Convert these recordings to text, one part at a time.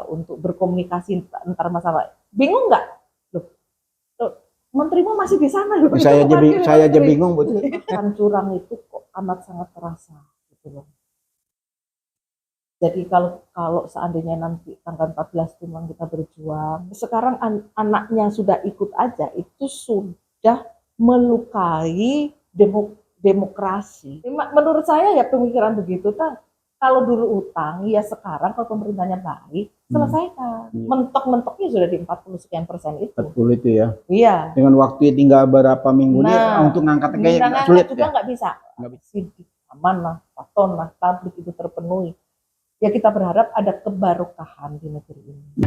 untuk berkomunikasi antar masalah. Bingung nggak? Loh, menterimu masih di sana loh. Saya aja bingung betul. Kan curang itu kok amat sangat terasa gitu loh. Jadi kalau seandainya nanti tanggal 14 memang kita berjuang, sekarang anaknya sudah ikut aja, itu sudah melukai demokrasi. Menurut saya ya pemikiran begitu kan. Kalau dulu utang, ya sekarang kalau pemerintahnya baik, selesaikan. Mentok-mentoknya sudah di 40% itu. 40 itu ya? Iya. Dengan waktu tinggal berapa minggu untuk ngangkat kayak sulit juga nggak bisa. Sidik, aman lah, paton lah, tablik itu terpenuhi. Ya kita berharap ada kebarokahan di negeri ini.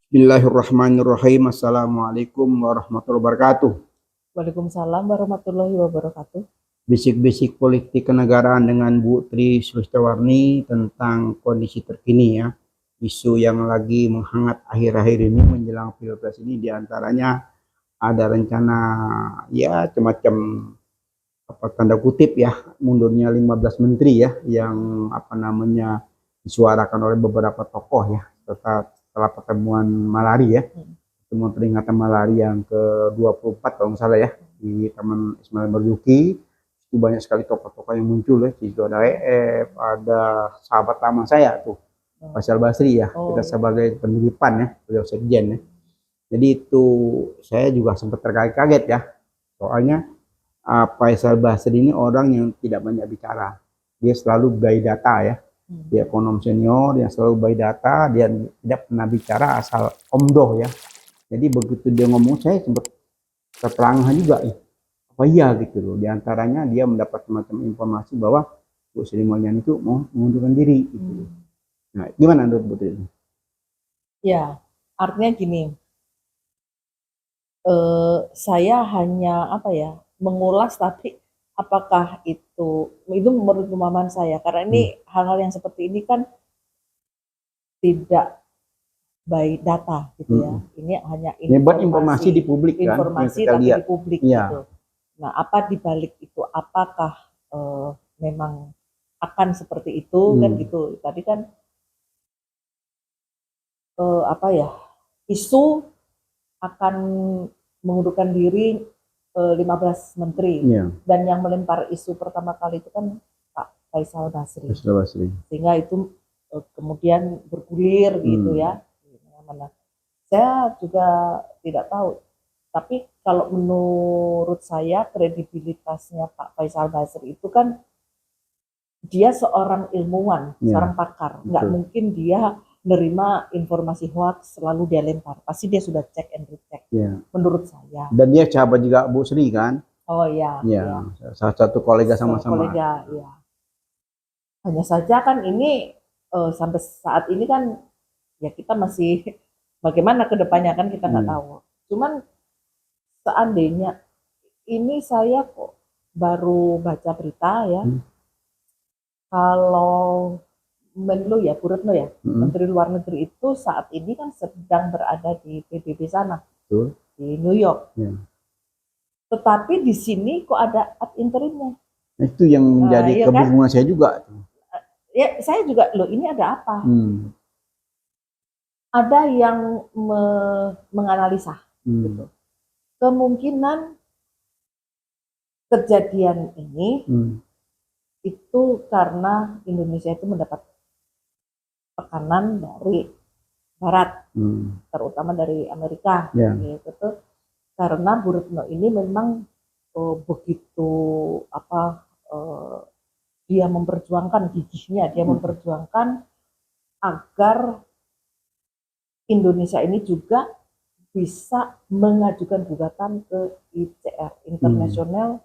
Bismillahirrahmanirrahim. Assalamualaikum warahmatullahi wabarakatuh. Waalaikumsalam warahmatullahi wabarakatuh. Bisik-bisik politik kenegaraan dengan Bu Tri Sulistiawati tentang kondisi terkini ya. Isu yang lagi menghangat akhir-akhir ini menjelang Pilpres ini diantaranya ada rencana ya semacam tanda kutip ya mundurnya 15 menteri ya yang disuarakan oleh beberapa tokoh ya setelah pertemuan malari ya. Pertemuan peringatan malari yang ke-24 kalau nggak salah ya di Taman Ismail Marzuki. Itu banyak sekali tokoh-tokoh yang muncul ya, Cijo ada EF, ada sahabat lama saya tuh, Faisal Basri ya, kita sebagai penelitian ya, beliau sekjen ya. Jadi itu saya juga sempat terkaget-kaget ya, soalnya Faisal Basri ini orang yang tidak banyak bicara, dia selalu by data ya, dia ekonom senior yang selalu by data, dia tidak pernah bicara asal omdoh ya. Jadi begitu dia ngomong saya sempat terperangah juga ya. Oh iya gitu loh, diantaranya dia mendapat semacam informasi bahwa Bu Sri Mulyani itu mau mengundurkan diri gitu. Nah gimana menurut Bu Tri? Ya artinya gini, saya hanya mengulas, tapi apakah itu menurut pemahaman saya, karena ini hal-hal yang seperti ini kan tidak by data gitu ya, ini hanya informasi di publik kan, informasi tapi di publik gitu. Nah, apa dibalik itu? Apakah memang akan seperti itu kan gitu? Tadi kan isu akan mengundurkan diri 15 menteri dan yang melempar isu pertama kali itu kan Pak Faisal Basri. Sehingga itu kemudian bergulir gitu ya. Saya juga tidak tahu. Tapi kalau menurut saya kredibilitasnya Pak Faisal Basri itu kan dia seorang ilmuwan, seorang pakar. Nggak mungkin dia menerima informasi hoax selalu dia lempar. Pasti dia sudah cek and recheck. Menurut saya. Dan dia sahabat juga Bu Sri kan? Oh iya. Salah satu kolega sama-sama. Kolega, ya. Hanya saja kan ini sampai saat ini kan ya kita masih bagaimana kedepannya kan kita nggak tahu. Cuman seandainya ini saya kok baru baca berita ya, kalau Menlu ya, Bu Retno ya, Menteri Luar Negeri itu saat ini kan sedang berada di PBB sana, di New York. Tetapi di sini kok ada ad interimnya. Itu yang menjadi kebingungan saya juga. Ya saya juga loh, ini ada apa? Ada yang menganalisa gitu. Kemungkinan kejadian ini itu karena Indonesia itu mendapat tekanan dari Barat, terutama dari Amerika, gitu. Karena Bu Retno ini memang begitu dia memperjuangkan gigihnya, dia memperjuangkan agar Indonesia ini juga bisa mengajukan gugatan ke ICR, International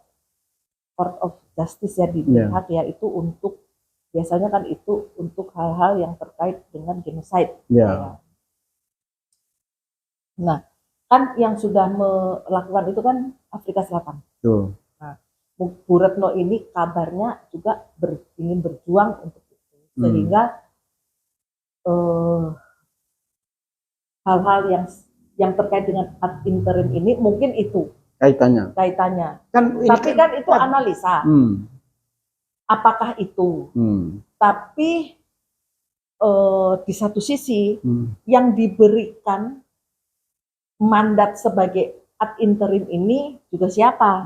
Court of Justice ya, di pihak ya itu untuk biasanya kan itu untuk hal-hal yang terkait dengan genocide. Nah, kan yang sudah melakukan itu kan Afrika Selatan. Nah, Bu Retno ini kabarnya juga ingin berjuang untuk itu, sehingga eh, hal-hal yang terkait dengan ad interim ini mungkin itu kaitannya. Tapi kan itu analisa. Apakah itu? Tapi di satu sisi yang diberikan mandat sebagai ad interim ini juga siapa?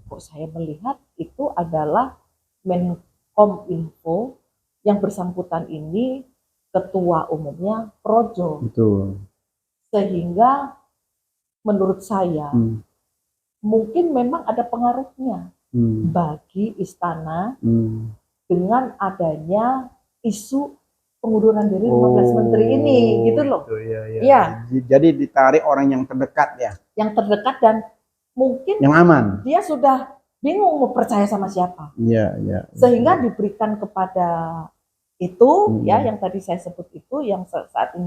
Kok saya melihat itu adalah Menkominfo yang bersangkutan ini ketua umumnya Projo. Betul. Sehingga menurut saya mungkin memang ada pengaruhnya bagi istana dengan adanya isu pengunduran diri 15 menteri ini, gitu loh. Iya. Jadi ditarik orang yang terdekat ya. Yang terdekat dan mungkin yang aman. Dia sudah bingung mau percaya sama siapa. Iya. Sehingga diberikan kepada itu ya yang tadi saya sebut itu yang saat ini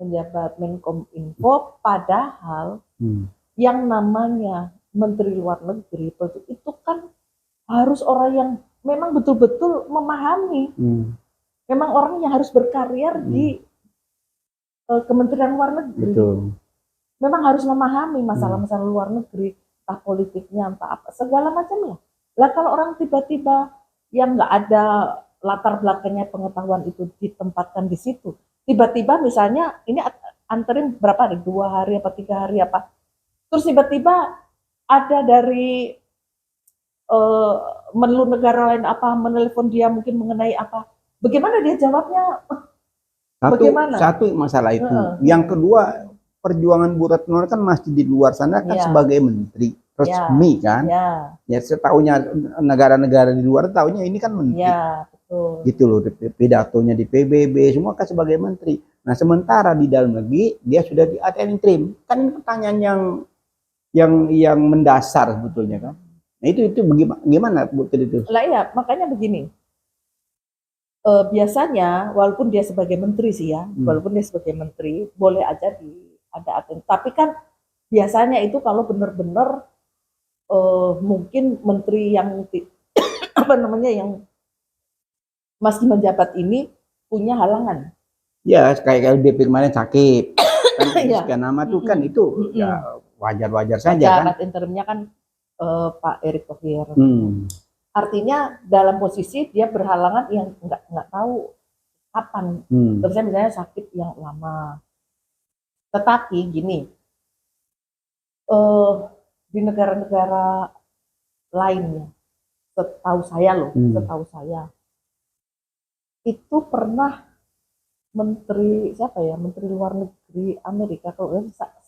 menjabat Menkominfo, padahal yang namanya Menteri Luar Negeri itu kan harus orang yang memang betul-betul memahami. Memang orang yang harus berkarir di Kementerian Luar Negeri. Betul. Memang harus memahami masalah-masalah luar negeri, entah politiknya, entah apa, segala macam lah. Lah kalau orang tiba-tiba yang nggak ada latar belakangnya pengetahuan itu ditempatkan di situ, tiba-tiba misalnya ini anterin berapa hari, 2 hari apa 3 hari apa, terus tiba-tiba ada dari menlu negara lain apa menelpon dia mungkin mengenai apa, bagaimana dia jawabnya? Satu masalah itu. Yang kedua, perjuangan Bu Retno kan masih di luar sana kan sebagai menteri resmi kan. Ya setahunya negara-negara di luar tahunya ini kan menteri. Betul. Gitu loh, pidatonya di PBB semua kan sebagai menteri. Nah, sementara di dalam negeri dia sudah di ad interim. Kan ini pertanyaan yang mendasar sebetulnya kan. Nah, itu gimana Bu itu? Lah iya, makanya begini. Biasanya walaupun dia sebagai menteri sih ya, walaupun dia sebagai menteri boleh aja ada aten. Tapi kan biasanya itu kalau benar-benar mungkin menteri yang apa namanya yang masih menjabat ini punya halangan. Ya, kayak LDP kemarin sakit. Kan sekian nama tuh kan itu ya wajar-wajar saja kan. Interimnya kan Pak Erick Thohir. Artinya dalam posisi dia berhalangan yang nggak tahu kapan. Terusnya misalnya sakit yang lama. Tetapi gini, di negara-negara lainnya, setahu saya itu pernah menteri Menteri Luar Negeri Amerika kalau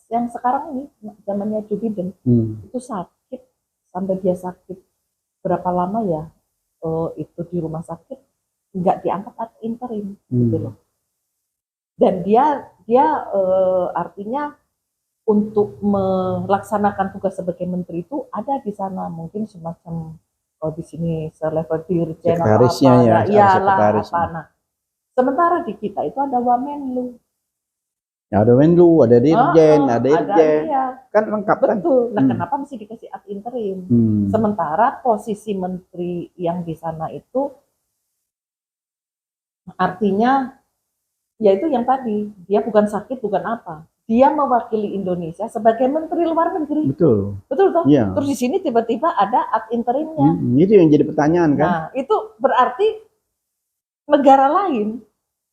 yang sekarang ini zamannya Joe Biden itu sakit sampai dia sakit berapa lama ya itu di rumah sakit nggak diangkat ad interim gitu loh. Dan dia artinya untuk melaksanakan tugas sebagai menteri itu ada di sana mungkin semacam di sini selevel dirjen atau apa, nah sementara di kita itu ada Wamenlu. Ada Menlu, ada Dirjen, ada Irjen, kan lengkap kan? Betul. Nah, kenapa mesti dikasih ad interim? Sementara posisi menteri yang di sana itu artinya yaitu yang tadi, dia bukan sakit, bukan apa. Dia mewakili Indonesia sebagai menteri luar negeri. Betul toh? Ya. Terus di sini tiba-tiba ada ad interimnya. Itu yang jadi pertanyaan kan? Nah, itu berarti negara lain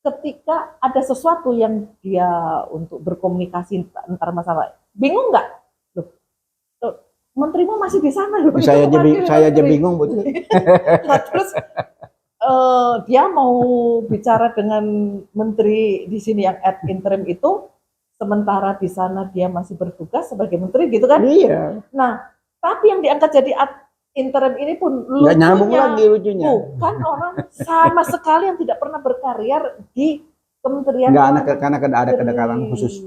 ketika ada sesuatu yang dia untuk berkomunikasi antar masalah, bingung nggak? Loh, menterimu masih di sana loh. Saya aja bingung betul. Nah, terus dia mau bicara dengan menteri di sini yang ad interim itu, sementara di sana dia masih bertugas sebagai menteri gitu kan? Iya. Nah, tapi yang diangkat jadi ad interim ini pun nggak nyambung lagi lucunya. Bukan orang sama sekali yang tidak pernah berkarir di kementerian. Karena ada kedekatan khusus.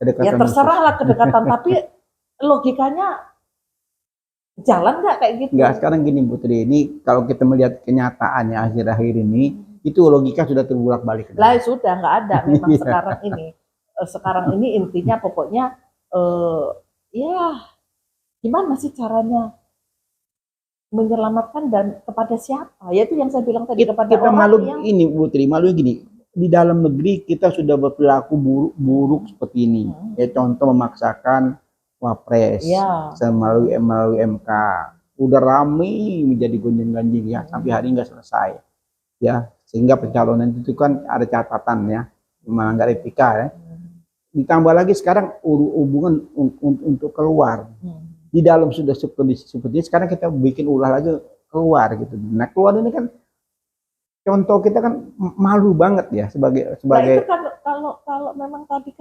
Ya terserahlah kedekatan, tapi logikanya jalan nggak kayak gitu? Nggak, sekarang gini Bu Tri, ini kalau kita melihat kenyataannya akhir-akhir ini, itu logika sudah terbulak-balik. Lah sudah nggak ada memang sekarang ini intinya pokoknya ya gimana sih caranya menyelamatkan dan kepada siapa? Yaitu yang saya bilang tadi kepada kita orang malu yang ini Bu Tri, malu gini. di dalam negeri kita sudah berperilaku buruk seperti ini. Ya contoh memaksakan wapres melalui MK. Udah rame menjadi gonjang-ganjing ya sampai hari nggak selesai. Ya, sehingga pencalonan itu kan ada catatan ya, melanggar etika ya. Ditambah lagi sekarang hubungan untuk keluar. Di dalam sudah kondisi seperti ini, sekarang kita bikin ulah lagi keluar gitu. Nah, keluar ini kan contoh kita kan malu banget ya sebagai nah, itu kalau memang tadi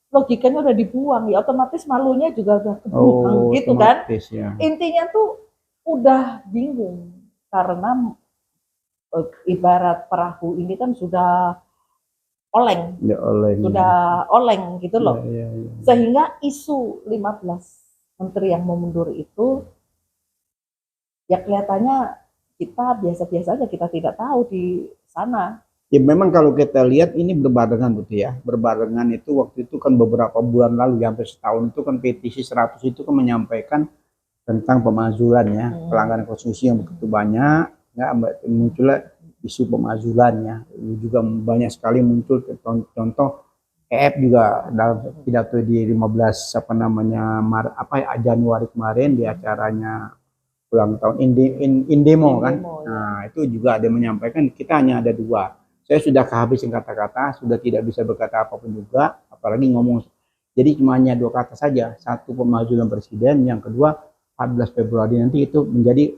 logikanya udah dibuang ya otomatis malunya juga udah kebuang gitu kan. Ya. Intinya tuh udah bingung karena ibarat perahu ini kan sudah oleng. Ya, sudah oleng gitu loh. Ya. Sehingga isu 15 menteri yang mau mundur itu ya kelihatannya kita biasa-biasa aja, kita tidak tahu di sana. Ya memang kalau kita lihat ini berbarengan gitu ya. Berbarengan itu waktu itu kan beberapa bulan lalu hampir setahun itu kan petisi 100 itu kan menyampaikan tentang pemakzulan ya, pelanggaran konstitusi yang begitu banyak, ya munculnya isu pemakzulannya. Juga banyak sekali muncul contoh EF juga dalam pidato di 15 Januari kemarin di acaranya ulang tahun Indemo kan. Nah, itu juga ada menyampaikan kita hanya ada 2. Saya sudah kehabisan kata-kata, sudah tidak bisa berkata apapun juga, apalagi ngomong. Jadi cuma hanya 2 kata saja. Satu, pemakzulan presiden, yang kedua 14 Februari nanti itu menjadi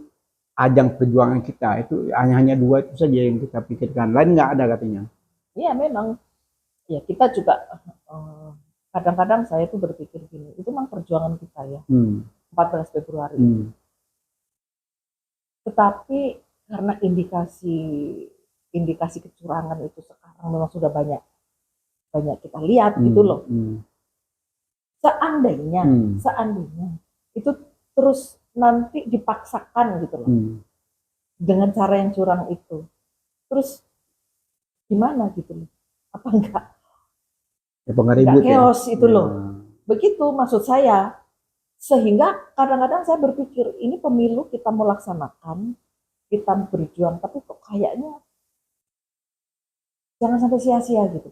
ajang perjuangan kita. Itu hanya 2 itu saja yang kita pikirkan. Lain nggak ada katanya. Iya, memang. Ya, kita juga kadang-kadang saya tuh berpikir gini, itu memang perjuangan kita ya. 14 Februari. Tetapi karena indikasi kecurangan itu sekarang memang sudah banyak kita lihat gitu loh. Seandainya itu terus nanti dipaksakan gitu loh dengan cara yang curang itu, terus gimana gitu loh? Apa enggak chaos itu loh? Begitu maksud saya. Sehingga kadang-kadang saya berpikir ini pemilu kita mau laksanakan, kita berjuang, tapi kok kayaknya jangan sampai sia-sia gitu.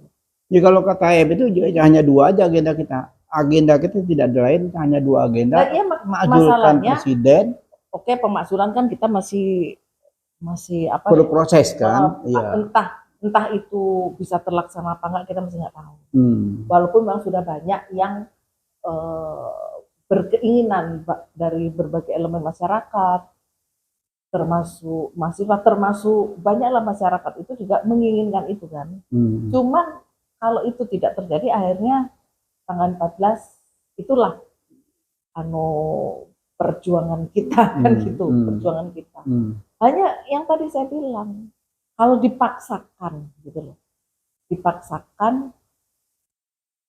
Ya kalau kata AF itu hanya 2 aja agenda kita. Agenda kita tidak ada lain, hanya 2 agenda. Nah, ya, masalahnya presiden. Oke, pemakzulan kan kita masih apa? Perlu proses kan. Entah itu bisa terlaksana apa enggak kita masih nggak tahu. Walaupun memang sudah banyak yang berkeinginan dari berbagai elemen masyarakat, termasuk mahasiswa, termasuk banyaklah masyarakat itu juga menginginkan itu kan. Cuman kalau itu tidak terjadi, akhirnya tanggal 14 itulah perjuangan kita kan gitu, perjuangan kita. Hanya yang tadi saya bilang, kalau dipaksakan gitu loh, dipaksakan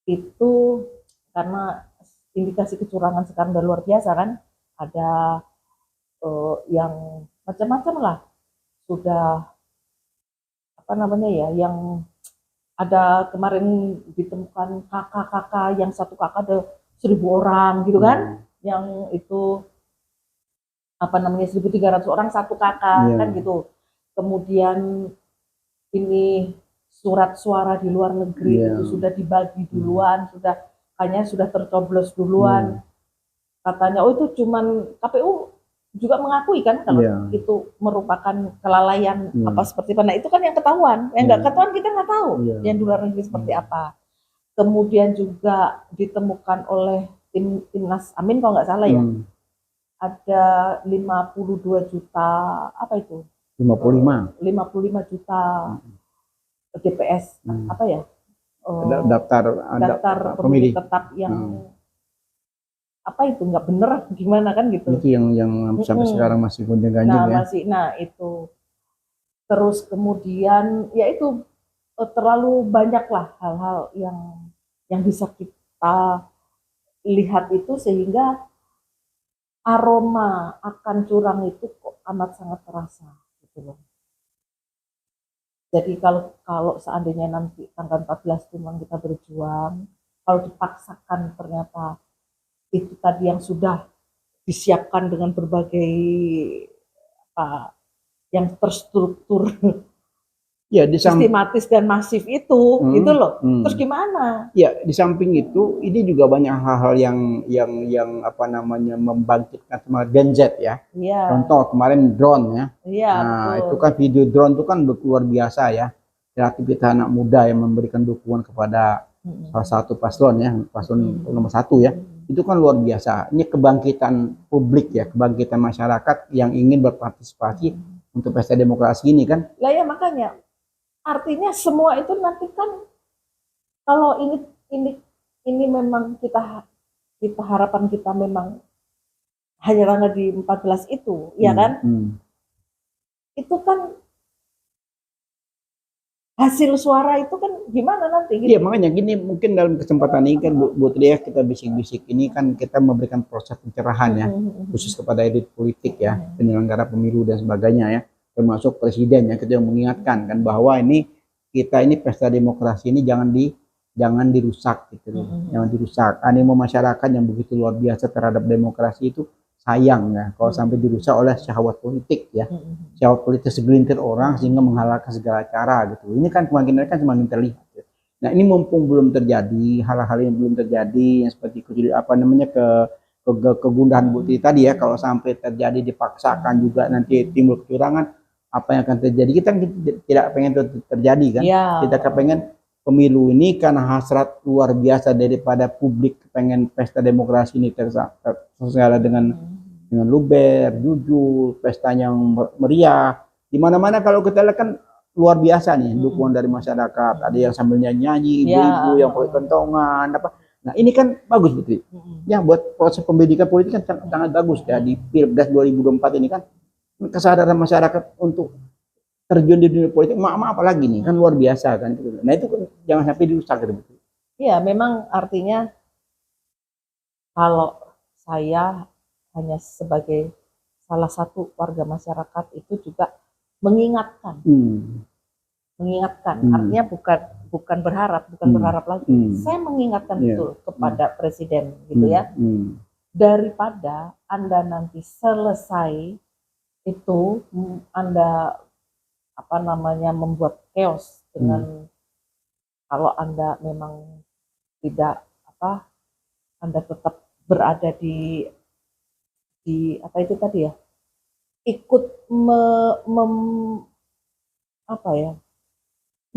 itu karena indikasi kecurangan sekarang udah luar biasa kan, ada yang macam-macam lah, sudah apa namanya ya, yang ada kemarin ditemukan kakak yang satu kakak ada 1.000 orang gitu kan, yang itu apa namanya 1.300 orang satu kakak kan gitu. Kemudian ini surat suara di luar negeri itu sudah dibagi duluan, sudah tercoblos duluan. Katanya itu cuman KPU juga mengakui kan kalau itu merupakan kelalaian apa seperti apa. Nah itu kan yang ketahuan, yang nggak ketahuan kita nggak tahu yang di luar negeri seperti apa. Kemudian juga ditemukan oleh Timnas Amin kalau nggak salah ya, ada 52 juta apa itu? 55 juta DPS apa ya? Daftar pemilih tetap yang apa itu nggak bener gimana kan gitu. Itu yang sampai sekarang masih gonjang-ganjing ya. Nah itu terus kemudian ya itu terlalu banyak lah hal-hal yang bisa kita lihat itu, sehingga aroma akan curang itu kok amat sangat terasa gitu loh. Jadi kalau seandainya nanti tanggal 14 memang kita berjuang, kalau dipaksakan ternyata itu tadi yang sudah disiapkan dengan berbagai yang terstruktur. Ya, sistematis dan masif itu, gitu loh. Terus gimana? Ya, di samping itu, ini juga banyak hal-hal yang apa namanya membangkitkan semangat Gen Z ya. Contoh kemarin drone ya. Nah, betul. itu kan video drone itu kan luar biasa ya. Kreativitas anak muda yang memberikan dukungan kepada salah satu paslon ya, paslon nomor 1 ya. Itu kan luar biasa. Ini kebangkitan publik ya, kebangkitan masyarakat yang ingin berpartisipasi untuk pesta demokrasi ini kan. Lah ya makanya. Artinya semua itu nanti kan kalau ini memang kita harapan kita memang hanya tanggal di 14 itu, ya kan? Itu kan hasil suara itu kan gimana nanti? Iya, makanya gini, mungkin dalam kesempatan ini kan Bu Tria, kita bisik-bisik ini kan kita memberikan proses pencerahan ya, khusus kepada elit politik ya, penyelenggara pemilu dan sebagainya ya, termasuk presiden ya, kita mengingatkan kan bahwa kita ini pesta demokrasi ini jangan dirusak gitu loh. Jangan dirusak. Animo masyarakat yang begitu luar biasa terhadap demokrasi itu sayang ya kalau sampai dirusak oleh syahwat politik ya. Syahwat politik segelintir orang sehingga menghalalkan segala cara gitu. Ini kan kemungkinan kan semakin terlihat. Ya. Nah, ini mumpung belum terjadi hal-hal yang belum terjadi yang seperti kegundahan Bu Titi tadi ya, kalau sampai terjadi dipaksakan juga nanti timbul kecurangan, apa yang akan terjadi? Kita tidak pengen itu terjadi kan? Kita pengen pemilu ini karena hasrat luar biasa daripada publik pengen pesta demokrasi ini terselenggara dengan luber, jujur, pesta yang meriah. Di mana-mana kalau kita lihat kan luar biasa nih dukungan dari masyarakat. Ada yang sambil nyanyi, ibu-ibu yang pakai kentongan apa. Nah, ini kan bagus betul. Ya, buat proses pendidikan politik kan sangat bagus ya di Pilpres 2024 ini kan. Kesadaran masyarakat untuk terjun di dunia politik, apa lagi nih, kan luar biasa kan. Nah, itu kan jangan sampai dirusak gitu. Iya, memang artinya kalau saya hanya sebagai salah satu warga masyarakat itu juga mengingatkan, artinya bukan berharap lagi. Saya mengingatkan betul kepada presiden gitu ya, daripada Anda nanti selesai itu Anda membuat chaos dengan kalau Anda memang tidak Anda tetap berada di apa itu tadi ya, ikut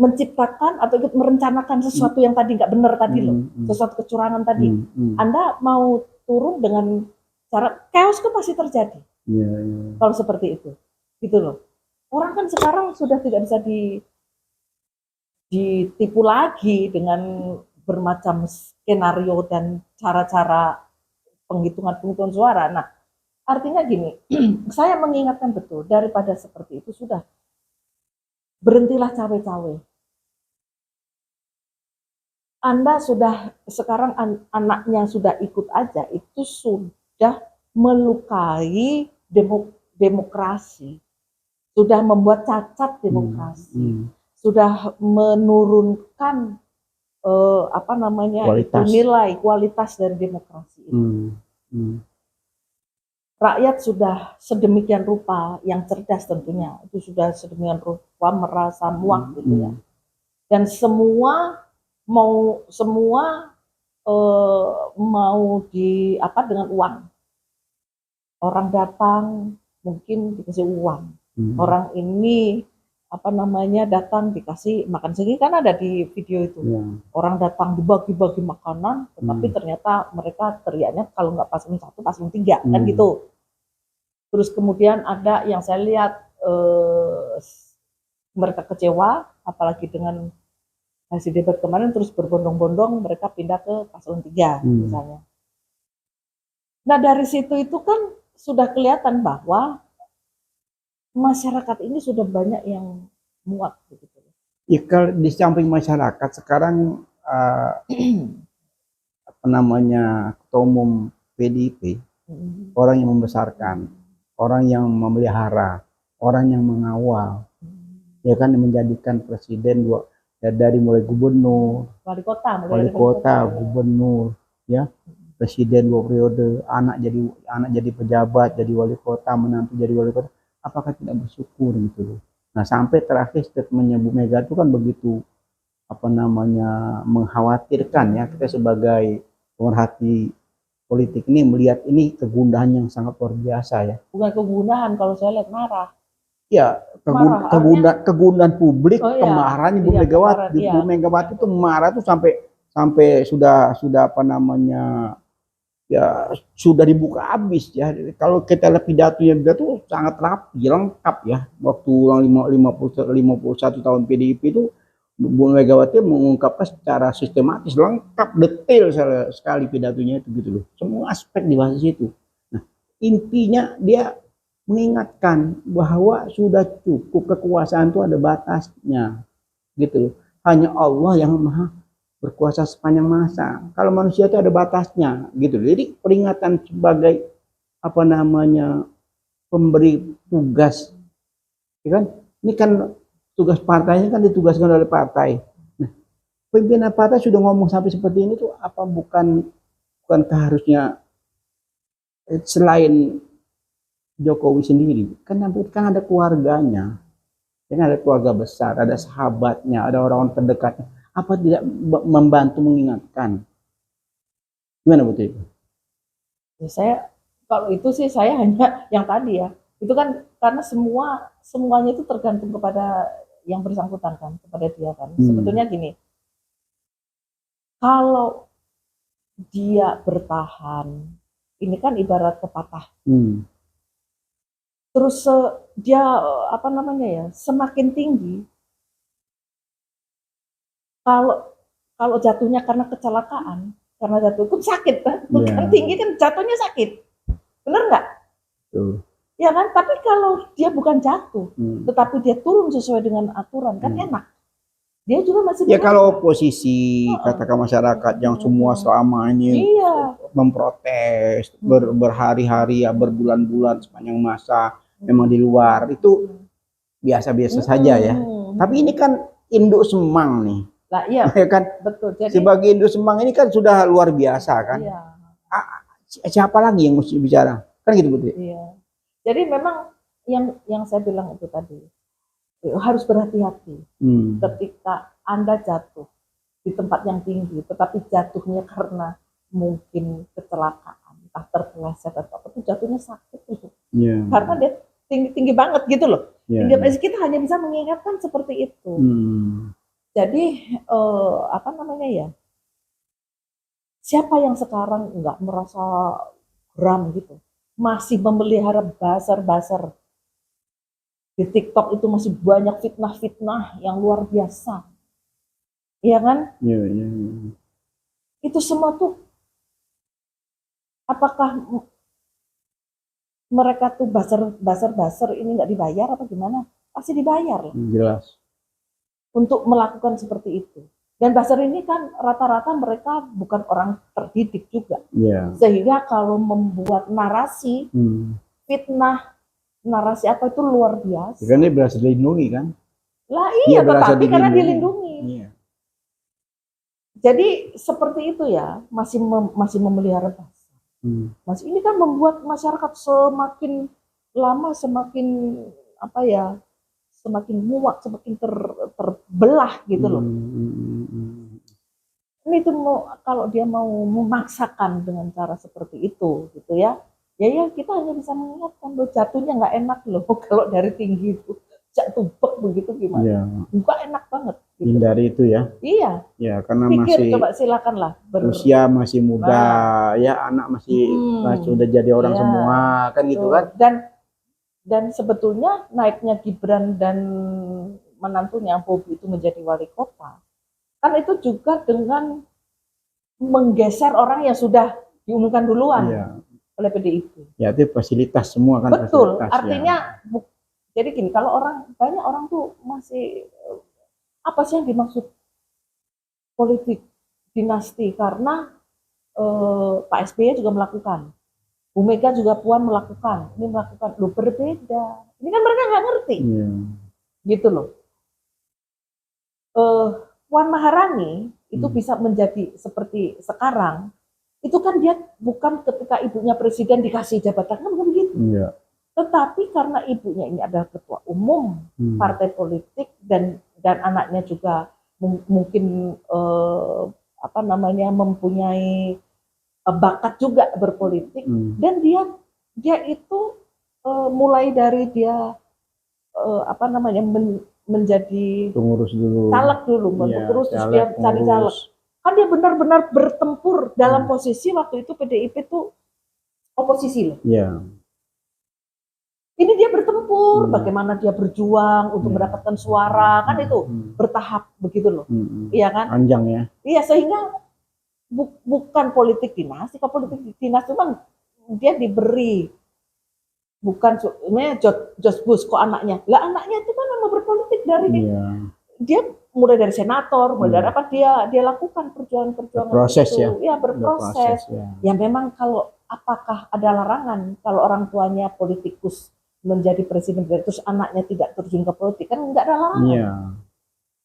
menciptakan atau ikut merencanakan sesuatu yang tadi nggak benar tadi loh, sesuatu kecurangan tadi. Anda mau turun dengan cara chaos itu pasti terjadi. Kalau seperti itu, gitu loh. Orang kan sekarang sudah tidak bisa ditipu lagi dengan bermacam skenario dan cara-cara penghitungan suara. Nah, artinya gini, saya mengingatkan betul, daripada seperti itu sudah berhentilah cawe-cawe. Anda sudah sekarang anaknya sudah ikut aja, itu sudah melukai demokrasi. Sudah membuat cacat demokrasi, sudah menurunkan kualitas dari demokrasi itu. Rakyat sudah sedemikian rupa, yang cerdas tentunya, itu sudah sedemikian rupa merasa muak gitu ya. Dan semua mau dengan uang. Orang datang mungkin dikasih uang. Orang ini datang dikasih makan segi, kan ada di video itu. Orang datang dibagi-bagi makanan, tetapi ternyata mereka teriaknya kalau nggak paslon 1, paslon 3 kan gitu. Terus kemudian ada yang saya lihat mereka kecewa, apalagi dengan hasil debat kemarin, terus berbondong-bondong mereka pindah ke paslon 3 misalnya. Nah, dari situ itu kan sudah kelihatan bahwa masyarakat ini sudah banyak yang muak begitu. Ya, kalau di samping masyarakat sekarang ketua umum PDIP, orang yang membesarkan, orang yang memelihara, orang yang mengawal, ya kan, menjadikan presiden dari mulai gubernur, wali kota, gubernur, ya, presiden 2 periode, anak jadi pejabat, jadi wali kota, menantu jadi wali kota. Apakah tidak bersyukur gitu loh? Nah, sampai terakhir statementnya Bu Mega itu kan begitu mengkhawatirkan ya. Kita sebagai pemerhati politik ini melihat ini kegundahan yang sangat luar biasa ya. Bukan kegundahan, kalau saya lihat marah. Ya, kegundahan publik, kemarahan Bu Megawati. Bu Megawati itu marah tuh sampai sudah ya sudah dibuka habis ya. Kalau kita lihat pidatonya dia tuh sangat rapi, lengkap ya. Waktu 51 tahun PDIP itu Bu Megawati mengungkapkan secara sistematis, lengkap, detail sekali pidatonya itu gitu loh. Semua aspek dibahas di situ. Nah, intinya dia mengingatkan bahwa sudah cukup, kekuasaan itu ada batasnya gitu loh. Hanya Allah yang maha berkuasa sepanjang masa. Kalau manusia itu ada batasnya gitu loh. Jadi peringatan sebagai pemberi tugas, ya kan? Ini kan tugas partainya kan ditugaskan oleh partai. Nah, pimpinan partai sudah ngomong sampai seperti ini tuh apa bukan harusnya selain Jokowi sendiri kan ada keluarganya, kan ada keluarga besar, ada sahabatnya, ada orang-orang terdekatnya. Apa tidak membantu mengingatkan? Gimana Bu Tri? Ya, kalau itu sih saya hanya yang tadi ya, itu kan karena semuanya itu tergantung kepada yang bersangkutan kan, kepada dia kan. Sebetulnya gini, kalau dia bertahan, ini kan ibarat pepatah. Terus dia semakin tinggi. Kalau jatuhnya karena kecelakaan, karena jatuh itu sakit kan, bukan tinggi kan jatuhnya sakit, benar nggak? Ya kan, tapi kalau dia bukan jatuh, tetapi dia turun sesuai dengan aturan kan enak. Dia juga masih ya kalau oposisi katakan masyarakat yang semua selama ini memprotes berhari-hari ya berbulan-bulan sepanjang masa memang di luar itu biasa-biasa saja ya. Tapi ini kan induk Semang nih. Lah iya kan betul. Jadi sebagai induk Semang ini kan sudah luar biasa kan. Iya. Siapa lagi yang mesti bicara? Kan gitu Putri. Iya. Jadi memang yang saya bilang itu tadi harus berhati-hati ketika Anda jatuh di tempat yang tinggi, tetapi jatuhnya karena mungkin kecelakaan, entah terpeleset atau apa, itu jatuhnya sakit itu. Karena dia tinggi banget gitu loh. Kita hanya bisa mengingatkan seperti itu. Jadi siapa yang sekarang nggak merasa geram gitu, masih memelihara buzzer di TikTok itu masih banyak fitnah-fitnah yang luar biasa, iya kan? Iya. Itu semua tuh, apakah mereka tuh buzzer ini nggak dibayar apa gimana? Pasti dibayar. Jelas. Untuk melakukan seperti itu. Dan buzzer ini kan rata-rata mereka bukan orang terdidik juga, sehingga kalau membuat narasi fitnah, narasi apa itu luar biasa. Karena dia berhasil dilindungi kan? Lah iya, tetapi karena dilindungi. Iya. Jadi seperti itu ya, masih memelihara buzzer. Masih ini kan membuat masyarakat semakin lama semakin semakin muak, semakin terbelah gitu loh. Ini itu kalau dia mau memaksakan dengan cara seperti itu gitu ya. Ya kita hanya bisa mengingatkan bahwa jatuhnya nggak enak loh kalau dari tinggi itu jatuh begitu gimana? Enggak enak banget. Gitu. Hindari itu ya. Iya. Ya karena pikir, coba silakanlah. Usia masih muda, ya anak masih sudah jadi orang semua kan gitu kan. Dan sebetulnya naiknya Gibran dan menantunya Bobi itu menjadi wali kota, kan itu juga dengan menggeser orang yang sudah diumumkan duluan oleh PDIP. Ya itu fasilitas semua kan. Betul, artinya jadi gini, kalau banyak orang tuh masih apa sih yang dimaksud politik dinasti, karena Pak SBY juga melakukan, Bu Mega juga Puan melakukan, ini melakukan, loh berbeda. Ini kan mereka nggak ngerti, gitu loh. Puan Maharani itu bisa menjadi seperti sekarang, itu kan dia bukan ketika ibunya presiden dikasih jabatan, kan bukan begitu. Tetapi karena ibunya ini adalah ketua umum partai politik dan anaknya juga mungkin mempunyai bakat juga berpolitik, dan dia itu mulai dari dia menjadi pengurus dulu, caleg dulu, pengurus, terus dia cari caleg. Kan dia benar-benar bertempur dalam posisi waktu itu PDIP itu oposisi loh. Ini dia bertempur, bagaimana dia berjuang untuk mendapatkan suara, kan itu bertahap begitu loh, iya kan? Panjang ya. Iya, sehingga bukan politik dinasti. Kalau politik dinasti kan dia diberi, bukan George Bush kok anaknya. Lah anaknya itu kan memang berpolitik dari dia mulai dari senator, mulai dari apa dia lakukan perjuangan proses itu. Ya. Ya berproses. Ya memang kalau apakah ada larangan kalau orang tuanya politikus menjadi presiden terus anaknya tidak terjun ke politik, kan nggak ada larangan.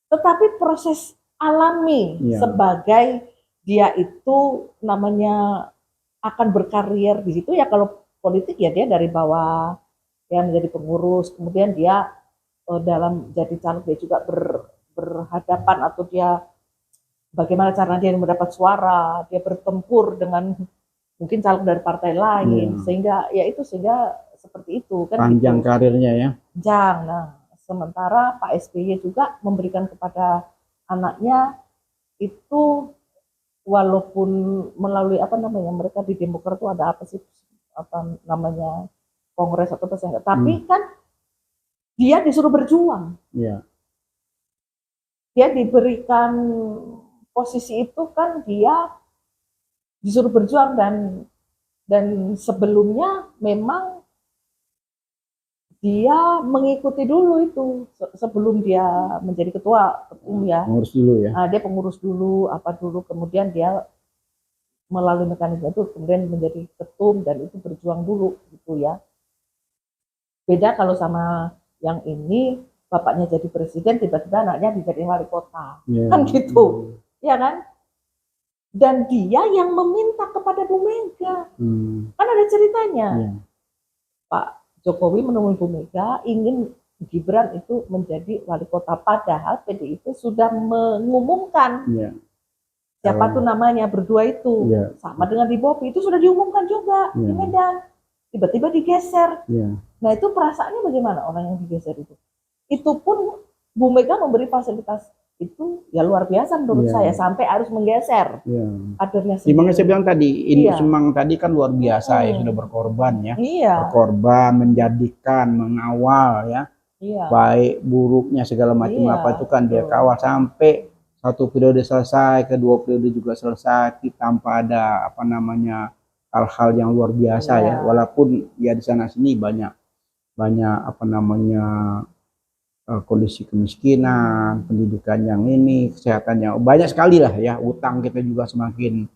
Tetapi proses alami sebagai dia itu namanya akan berkarir di situ ya. Kalau politik ya dia dari bawah ya menjadi pengurus, kemudian dia dalam jadi caleg dia juga berhadapan atau dia bagaimana cara dia mendapat suara, dia bertempur dengan mungkin caleg dari partai lain, sehingga seperti itu kan. Panjang gitu. Karirnya ya. Nah, sementara Pak SBY juga memberikan kepada anaknya itu, walaupun melalui mereka di Demokrat itu ada kongres atau apa, tapi kan dia disuruh berjuang. Dia diberikan posisi itu kan dia disuruh berjuang, dan sebelumnya memang dia mengikuti dulu itu sebelum dia menjadi ketua umum ya. Pengurus dulu ya. Dia pengurus dulu kemudian dia melalui mekanisme itu kemudian menjadi ketum dan itu berjuang dulu gitu ya. Beda kalau sama yang ini, bapaknya jadi presiden tiba-tiba anaknya dijadiin wali kota. Kan gitu. Ya kan? Dan dia yang meminta kepada Bu Mega. Kan ada ceritanya. Pak Jokowi menemui Bu Mega ingin Gibran itu menjadi wali kota, padahal PDIP sudah mengumumkan siapa tuh namanya berdua itu, sama dengan di Bopi itu sudah diumumkan juga di Medan, tiba-tiba digeser. Nah itu perasaannya bagaimana orang yang digeser itu? Itu pun Bu Mega memberi fasilitas itu ya luar biasa menurut saya, sampai harus menggeser kadernya sendiri. Dimana saya bilang tadi, ini Semang tadi kan luar biasa ya, sudah berkorban ya, berkorban, menjadikan, mengawal ya, baik buruknya segala macam apa itu kan dia kawal sampai satu periode selesai, kedua periode juga selesai tanpa ada hal-hal yang luar biasa ya, walaupun ya di sana sini banyak kondisi kemiskinan, pendidikan yang ini, kesehatannya banyak sekali lah ya, utang kita juga semakin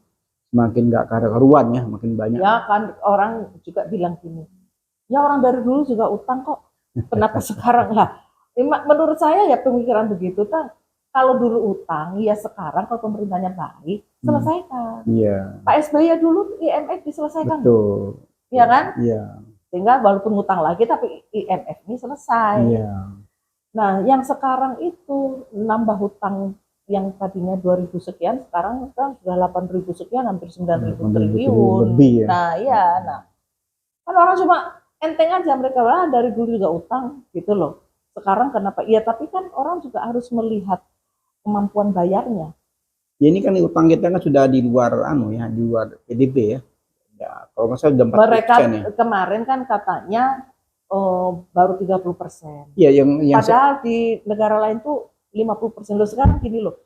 nggak karu-karuan ya, makin banyak. Ya kan orang juga bilang gini, ya orang dari dulu juga utang kok, kenapa sekarang lah? Menurut saya ya pemikiran begitu kan, kalau dulu utang ya sekarang kalau pemerintahnya baik selesaikan. Pak SBY dulu IMF diselesaikan. Betul. Iya kan? Iya. Sehingga walaupun utang lagi tapi IMF ini selesai. Nah, yang sekarang itu nambah hutang yang tadinya 2.000 sekian, sekarang kan sudah 8.000 sekian, hampir 9.000 triliun. Lebih ya. Nah, kan orang cuma enteng aja mereka dari dulu juga utang gitu loh. Sekarang kenapa? Iya, tapi kan orang juga harus melihat kemampuan bayarnya. Ya ini kan utang kita kan sudah di luar di luar PDB ya. Ya, kalau nggak salah sudah 40% mereka ya. Kemarin kan katanya baru 30%. Iya, yang padahal di negara lain tuh 50%. Loh sekarang gini loh.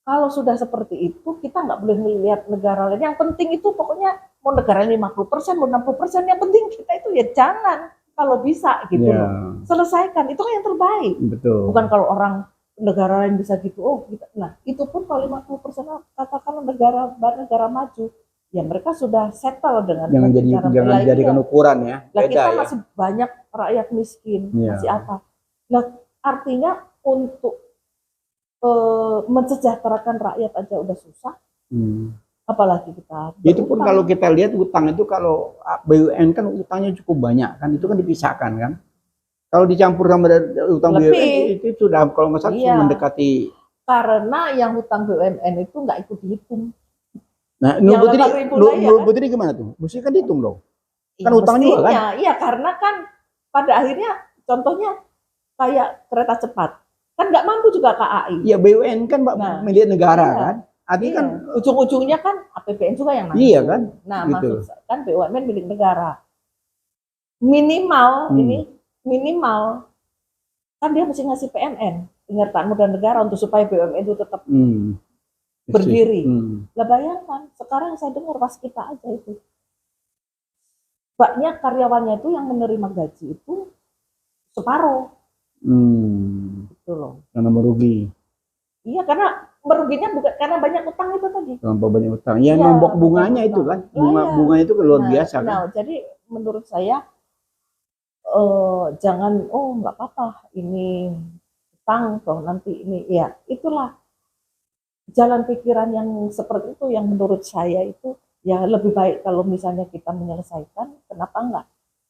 Kalau sudah seperti itu kita nggak boleh melihat negara lain. Yang penting itu pokoknya mau negara 50%, mau 60%, yang penting kita itu ya jangan kalau bisa gitu loh. Selesaikan, itu kan yang terbaik. Betul. Bukan kalau orang negara lain bisa gitu, nah itu pun kalau 50% katakanlah negara maju, ya mereka sudah settle dengan jangan jadikan ukuran ya. Nah, kita masih banyak rakyat miskin, masih apa. Nah, artinya untuk mensejahterakan rakyat aja udah susah. apalagi kita Itu pun berutang. kalau kita lihat utang itu, kalau BUMN kan utangnya cukup banyak kan, itu kan dipisahkan kan. Kalau dicampur sama utang Lebih. BUMN itu sudah kalau nggak salah Iya. mendekati. Karena yang hutang BUMN itu nggak ikut dihitung. Nah, Yang Nur 8.000 Putri kan? gimana tuh? Mesti kan dihitung dong. Kan Ya, utang juga kan? Iya, karena kan pada akhirnya contohnya kayak kereta cepat kan nggak mampu juga KAI. Iya, BUMN kan milik negara iya, kan. Artinya kan ujung-ujungnya kan APBN juga yang nanggung. Iya kan? Nah, gitu. maksud kan BUMN milik negara. Minimal ini minimal kan dia mesti ngasih PNN, penyertaan modal negara, untuk supaya BUMN itu tetap berdiri. Lah bayangkan, sekarang saya dengar pas kita aja itu banyak karyawannya itu yang menerima gaji itu separuh. Gitu loh. Karena merugi. Iya, karena meruginya bukan karena banyak utang itu tadi. Karena banyak utang. Ya, nombok bunganya itu kan. Bunga itu luar biasa kan. Nah, jadi menurut saya jangan nggak apa-apa ini utang toh nanti ini, ya itulah jalan pikiran yang seperti itu yang menurut saya itu ya lebih baik kalau misalnya kita menyelesaikan, kenapa enggak?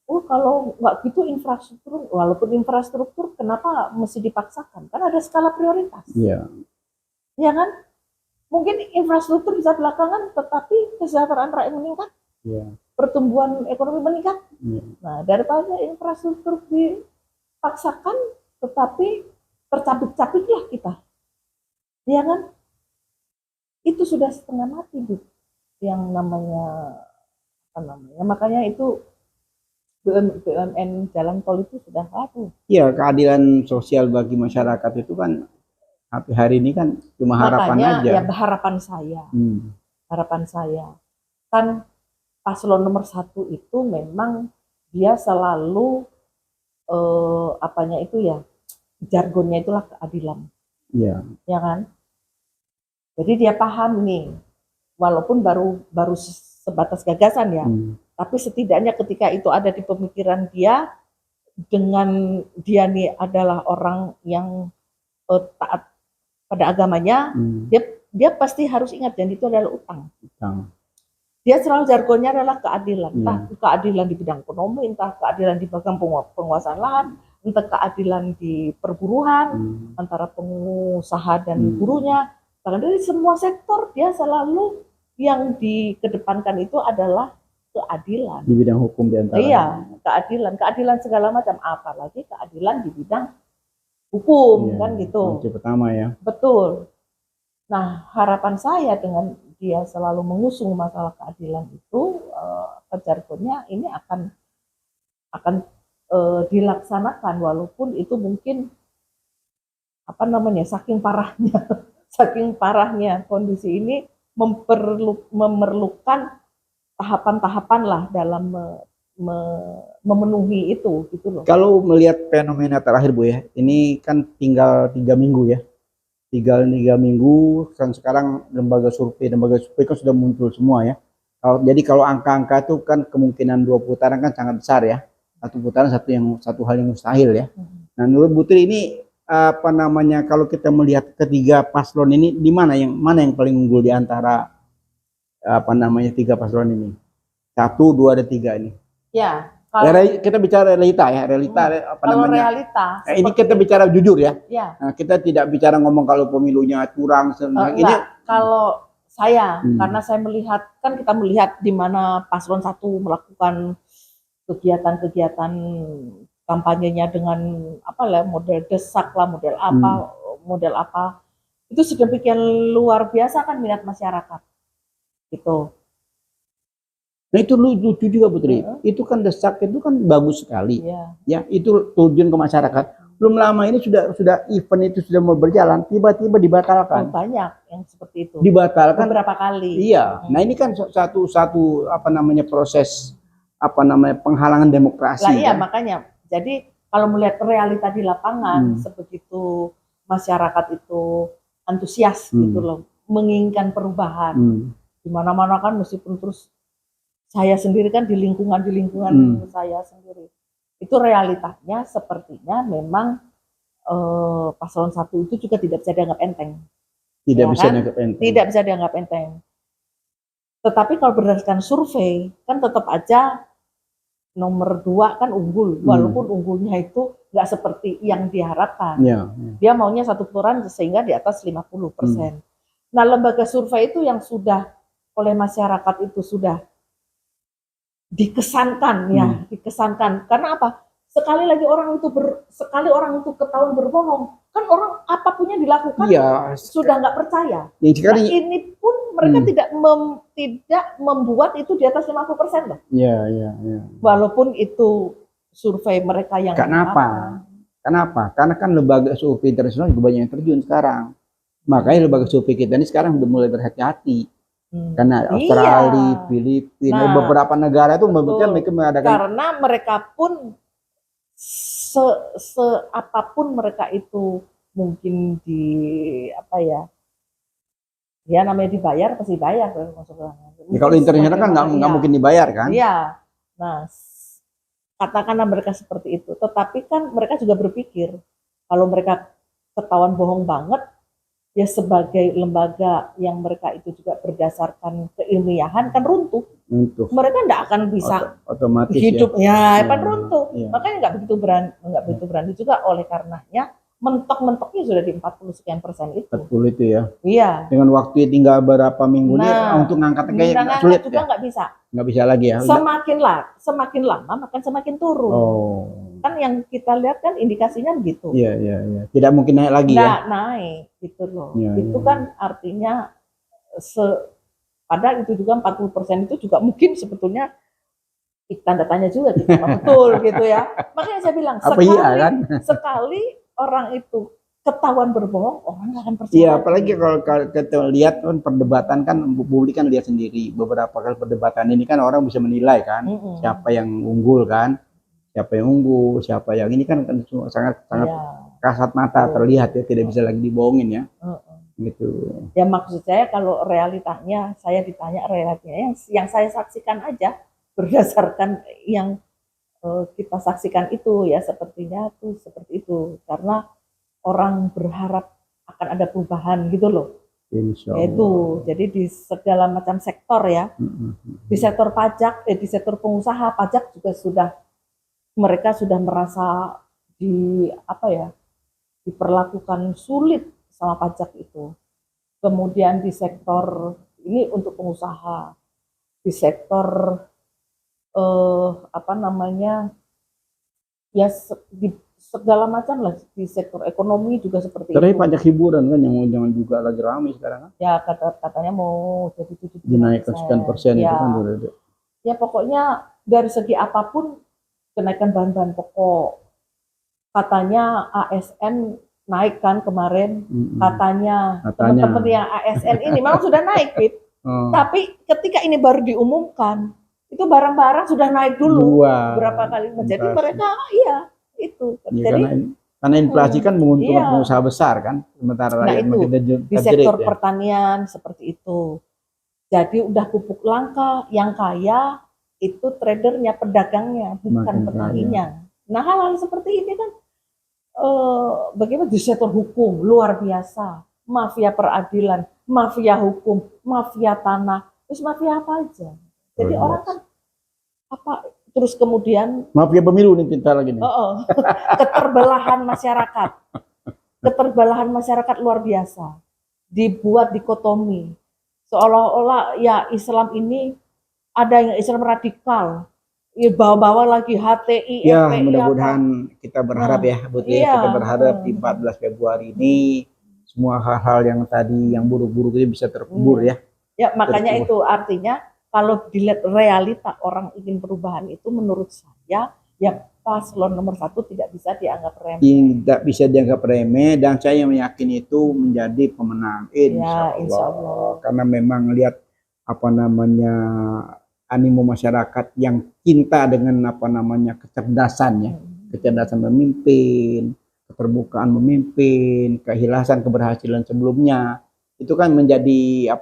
Kalau nggak gitu infrastruktur, walaupun infrastruktur kenapa mesti dipaksakan? Kan ada skala prioritas. Iya. Ya kan? Mungkin infrastruktur bisa belakangan, tetapi kesejahteraan rakyat meningkat. Iya. Pertumbuhan ekonomi meningkat. Iya. Nah, daripada infrastruktur dipaksakan, tetapi tercapik-capiklah kita. Ya kan? Itu sudah setengah mati, Bu. Yang namanya makanya itu BUMN jalan tol itu sudah Iya, keadilan sosial bagi masyarakat itu kan hari ini kan cuma harapan aja. Ya, harapan saya kan paslon nomor 1 itu memang dia selalu jargonnya itulah keadilan. Iya. Ya kan? Jadi dia paham nih, walaupun baru sebatas gagasan ya, tapi setidaknya ketika itu ada di pemikiran dia, dengan dia nih adalah orang yang taat pada agamanya, dia pasti harus ingat, dan itu adalah utang. Dia selalu jargonnya adalah keadilan, entah keadilan di bidang ekonomi, entah keadilan di bidang penguasaan lahan, entah keadilan di perburuan antara pengusaha dan buruhnya. Bahkan dari semua sektor dia selalu yang dikedepankan itu adalah keadilan. Di bidang hukum diantara. Iya, keadilan segala macam, apalagi keadilan di bidang hukum, kan gitu. Kunci pertama ya. Betul. Nah, harapan saya dengan dia selalu mengusung masalah keadilan itu, jargonnya ini akan dilaksanakan, walaupun itu mungkin saking parahnya kondisi ini memerlukan tahapan-tahapan lah dalam memenuhi itu, gitu loh. Kalau melihat fenomena terakhir, Bu ya, ini kan tinggal 3 minggu ya. Tinggal 3 minggu, kan sekarang lembaga survei kan sudah muncul semua ya. Jadi kalau angka-angka itu kan kemungkinan 2 putaran kan sangat besar ya. 1 putaran satu hal yang mustahil ya. Nah, menurut Putri ini kalau kita melihat ketiga paslon ini, mana yang paling unggul di antara 3 paslon ini? 1, 2, dan 3 ini. Ya, kita bicara realita ya, realita. Ini kita bicara jujur ya. Nah, kita tidak bicara ngomong kalau pemilunya curang. Ini kalau saya, karena saya melihat, kan kita melihat di mana paslon 1 melakukan kegiatan-kegiatan kampanyenya dengan model desak lah, model apa, itu sedemikian luar biasa kan minat masyarakat gitu. Nah, itu lucu juga, Putri. Itu kan desak itu kan bagus sekali. Ya, itu tujuan ke masyarakat. Belum lama ini sudah event itu sudah mau berjalan, tiba-tiba dibatalkan. Banyak yang seperti itu. Dibatalkan beberapa kali. Iya. Nah, ini kan satu proses penghalangan demokrasi. Lah iya, makanya. Jadi kalau melihat realita di lapangan, sebegitu masyarakat itu antusias gitu loh, menginginkan perubahan. Di mana-mana kan, meskipun terus saya sendiri kan di lingkungan saya sendiri, itu realitanya sepertinya memang paslon 1 itu juga tidak bisa dianggap enteng. Tidak bisa dianggap enteng. Tetapi kalau berdasarkan survei kan tetap aja nomor 2 kan unggul, walaupun unggulnya itu nggak seperti yang diharapkan. Dia maunya 1 putaran sehingga di atas 50%. Nah, lembaga survei itu yang sudah oleh masyarakat itu sudah dikesankan dikesankan. Karena apa? Sekali orang itu ketahuan berbohong, kan orang apapunnya dilakukan sudah nggak percaya. Nah, ini pun mereka tidak membuat itu di atas 50% loh. Walaupun itu survei mereka yang Kenapa? Karena kan lembaga survei internasional juga banyak yang terjun sekarang. Makanya lembaga survei kita ini sekarang udah mulai berhati-hati. Karena Australia, Filipina, beberapa negara itu mereka mengadakan, karena mereka pun apapun mereka itu mungkin namanya dibayar pasti bayar. Kalau internasional kan nggak mungkin dibayar kan? Iya. Nah, katakanlah mereka seperti itu, tetapi kan mereka juga berpikir kalau mereka ketahuan bohong banget, ya sebagai lembaga yang mereka itu juga berdasarkan keilmiahan kan runtuh. Mereka tidak akan bisa otomatis hidupnya kan runtuh. Makanya nggak begitu berani juga, oleh karenanya mentok-mentoknya sudah di 40% itu. 40 itu ya. Iya. Dengan waktu tinggal berapa minggu untuk ngangkat kayak sulit juga nggak bisa. Nggak bisa lagi ya. Semakin lama makan semakin turun. Kan yang kita lihat kan indikasinya begitu. Iya. Tidak mungkin naik lagi naik gitu loh. Itu kan artinya padahal itu juga 40% itu juga mungkin sebetulnya tanda tanya juga gitu, betul gitu ya. Makanya saya bilang sekali orang itu ketahuan berbohong, orang nggak akan percaya. Iya, apalagi kalau kita lihat kan perdebatan kan publik kan lihat sendiri, beberapa kali perdebatan ini kan orang bisa menilai kan siapa yang unggul kan, siapa yang ini kan sangat kasat mata terlihat ya, tidak bisa lagi dibohongin ya. Gitu. Ya maksud saya kalau realitanya, saya ditanya realitanya yang saya saksikan aja berdasarkan yang kita saksikan itu ya sepertinya tuh seperti itu, karena orang berharap akan ada perubahan gitu loh. Itu jadi di segala macam sektor ya, di sektor pajak, di sektor pengusaha pajak juga mereka sudah merasa diperlakukan sulit sama pajak itu. Kemudian di sektor ini untuk pengusaha, di sektor di segala macam lah, di sektor ekonomi juga seperti itu. Tapi pajak hiburan kan yang jangan juga lagi ramai sekarang kan? Ya katanya mau jadi 7%. Dinaikkan sekian persen itu kan udah. Ya pokoknya dari segi apapun kenaikan bahan-bahan pokok, katanya ASN naik kan kemarin, katanya teman-teman yang ASN ini memang sudah naik, Pip. Tapi ketika ini baru diumumkan, itu barang-barang sudah naik dulu berapa kali. Jadi mereka itu. Jadi karena inflasi kan menguntungkan pengusaha besar kan, sementara rakyat makin di sektor pertanian seperti itu. Jadi udah pupuk langka, yang kaya itu tradernya, pedagangnya, bukan petaninya. Nah hal-hal seperti ini kan bagaimana di sektor hukum luar biasa, mafia peradilan, mafia hukum, mafia tanah, terus mafia apa aja. Jadi orang kan terus kemudian mafia pemilu nih kita lagi nih. Keterbelahan masyarakat luar biasa, dibuat dikotomi seolah-olah ya Islam ini ada yang Islam radikal. Bawa-bawa lagi HTI, ya, FPI, mudah-mudahan kita berharap kita berharap di 14 Februari ini semua hal-hal yang tadi yang buruk-buruk itu bisa terkubur ya. Ya makanya itu artinya kalau dilihat realita orang ingin perubahan itu menurut saya ya paslon nomor 1 tidak bisa dianggap remeh. Tidak bisa dianggap remeh dan saya meyakini itu menjadi pemenang insya Allah. Karena memang lihat animo masyarakat yang cinta dengan kecerdasannya, kecerdasan memimpin, keterbukaan memimpin, keikhlasan keberhasilan sebelumnya, itu kan menjadi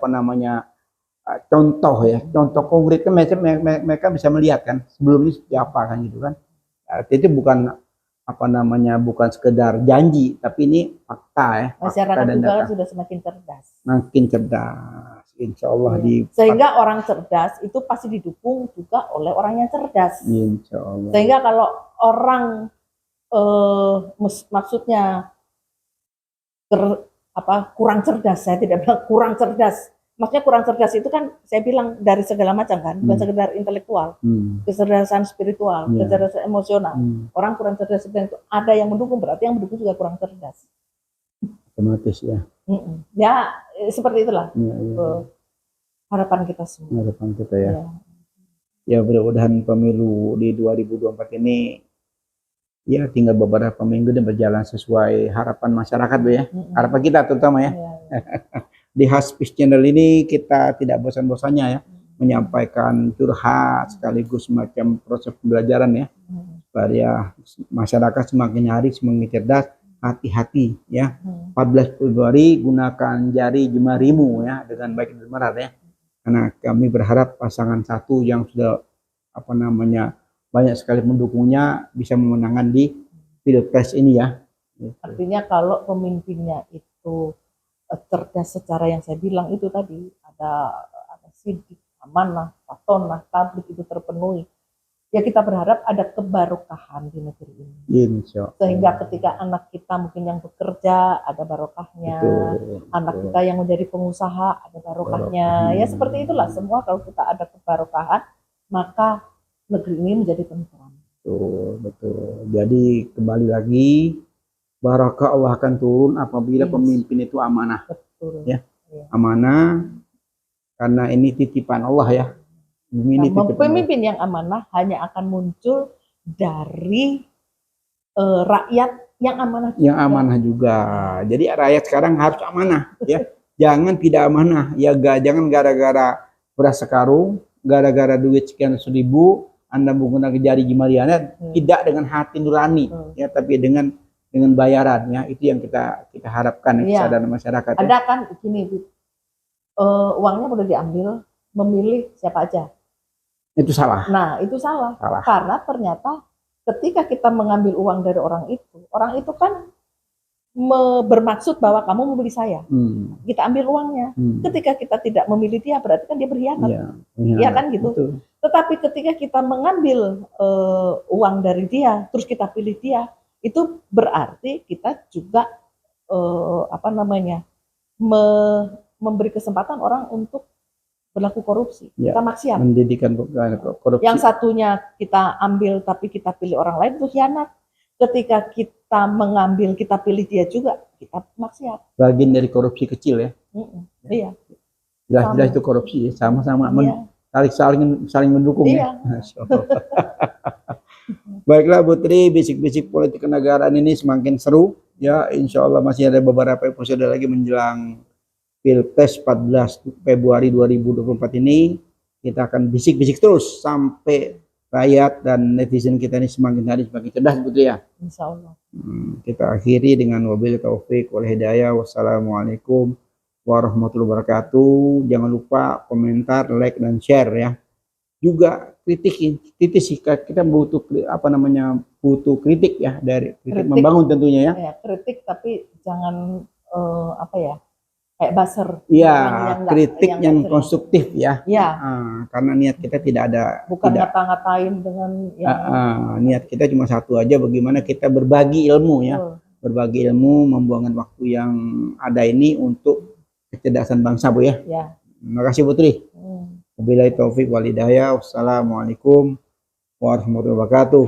contoh ya, contoh konkret kan mereka bisa melihat kan sebelumnya seperti apa kan gitu kan. Itu bukan bukan sekedar janji, tapi ini fakta ya. Masyarakat juga sudah semakin cerdas. Makin cerdas. insya Allah sehingga orang cerdas itu pasti didukung juga oleh orang yang cerdas. Insya Allah. Sehingga kalau orang maksudnya kurang cerdas, saya tidak bilang kurang cerdas. Maksudnya kurang cerdas itu kan saya bilang dari segala macam kan, bukan sekedar intelektual, kecerdasan spiritual, kecerdasan emosional. Orang kurang cerdas itu ada yang mendukung, berarti yang mendukung juga kurang cerdas. Otomatis ya. Ya seperti itulah harapan kita semua. Harapan kita ya. Ya mudah-mudahan pemilu di 2024 ini ya tinggal beberapa minggu dan berjalan sesuai harapan masyarakat Bu ya. Harapan kita terutama ya. Di Haspis Channel ini kita tidak bosan-bosannya ya menyampaikan curhat sekaligus semacam proses pembelajaran ya. Supaya masyarakat semakin hari semakin cerdas, hati-hati ya. 14 Februari gunakan jari jemarimu ya dengan baik dan benar ya. Karena kami berharap pasangan satu yang sudah banyak sekali mendukungnya bisa memenangkan di Pilpres ini ya. Artinya kalau pemimpinnya itu cerdas secara yang saya bilang itu tadi, ada sidik, amanah, fatonah, tablik itu terpenuhi. Ya kita berharap ada kebarokahan di negeri ini. Insya Allah. Sehingga ketika anak kita mungkin yang bekerja ada barokahnya, anak kita yang menjadi pengusaha ada barokahnya. Ya seperti itulah semua, kalau kita ada kebarokahan maka negeri ini menjadi tentram. Betul. Jadi kembali lagi, barakah Allah akan turun apabila pemimpin itu amanah. Betul. Ya, amanah karena ini titipan Allah ya. Ini pemimpin yang amanah hanya akan muncul dari rakyat yang amanah juga. Yang amanah juga. Jadi rakyat sekarang harus amanah ya. Jangan tidak amanah. Ya jangan gara-gara beras sekarung, gara-gara duit sekian seribu Anda menggunakan jari jemarian, tidak dengan hati nurani ya, tapi dengan bayaran ya. Itu yang kita harapkan kesadaran masyarakat. Ada kan gini, uangnya boleh diambil, memilih siapa aja. Itu salah. Nah, itu salah. Karena ternyata ketika kita mengambil uang dari orang itu kan bermaksud bahwa kamu membeli saya. Kita ambil uangnya. Ketika kita tidak memilih dia, berarti kan dia berkhianat. Iya kan gitu. Betul. Tetapi ketika kita mengambil uang dari dia, terus kita pilih dia, itu berarti kita juga memberi kesempatan orang untuk berlaku korupsi. Kita maksiat. Mendidikan korupsi. Yang satunya kita ambil tapi kita pilih orang lain, itu khianat. Ketika kita mengambil, kita pilih dia juga, kita maksiat. Bagian dari korupsi kecil ya. Iya. Jelas-jelas itu korupsi ya. Sama-sama saling mendukung ya. Baiklah Putri, bisik-bisik politik kenegaraan ini semakin seru ya. Insya Allah masih ada beberapa episode lagi menjelang Pilpres 14 Februari 2024 ini. Kita akan bisik-bisik terus sampai rakyat dan netizen kita ini semakin hari semakin cerdas Putri ya. Insya Allah. Kita akhiri dengan wabillahi taufik wal hidayah. Wassalamualaikum warahmatullahi wabarakatuh. Jangan lupa komentar, like dan share ya. Juga kritik kita butuh butuh kritik ya, dari kritik membangun tentunya ya. Kritik tapi jangan kayak buzzer. Iya, kritik yang konstruktif ya. Karena niat kita tidak ada. Bukan ngata-ngatain dengan niat kita cuma satu aja, bagaimana kita berbagi ilmu ya. Berbagi ilmu, membuangkan waktu yang ada ini untuk kecerdasan bangsa Bu ya. Terima kasih Putri. Wabillahi taufik wal hidayah. Wassalamualaikum warahmatullahi wabarakatuh.